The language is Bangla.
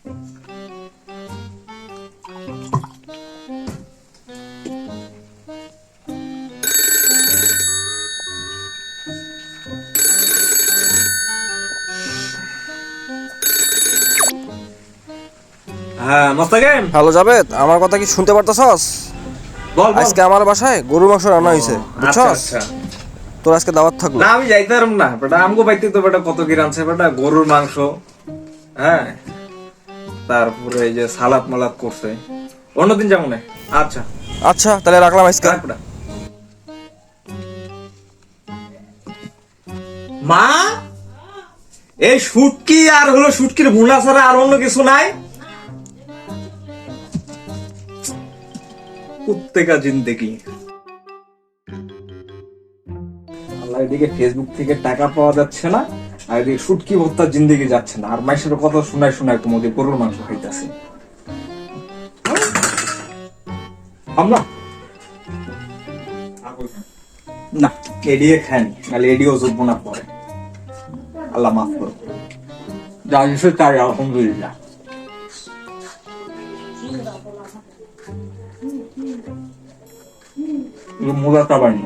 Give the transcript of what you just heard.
হ্যাঁ মোস্তাকিম, হ্যালো জাবেদ, আমার কথা কি শুনতে পারতেছস? বল বল। আজকে আমার বাসায় গরুর মাংস রান্না হয়েছে, আচ্ছা বুঝছস? আচ্ছা। তোর আজকে দাওয়াত থাকলো। না আমি যাইতে পারবো না বেটা, আমগো বাইতে তো বেটা কত কি রানছে বেটা, গরুর মাংস, হ্যাঁ, তারপরে এই যে সালাদ মালাদ করছে, অন্যদিন যাবো না। আচ্ছা আচ্ছা তাহলে রাখলাম আজকে। রাখ বেটা। মা, এই শুটকি আর হলো শুটকির ভুনা ছাড়া আর অন্য কিছু নাই? কুত্তেকা জিন্দেগি। আল্লাহ, এদিকে ফেসবুক থেকে টাকা পাওয়া যাচ্ছে না, আর এদিকে শুটকি ভর্তার জিন্দেগি যাচ্ছে না, আর মাইসের কথা শোনায় শোনায় তোমাদের গরুর মাংস খাইতেছে। আমরা না এডিয়ে খাইনি, নাহলে এডিও জুটবো না পরে। আল্লাহ মাফ করো, যা এসে তাই আলহামদুলিল্লাহ। মোজাটা বাড়ি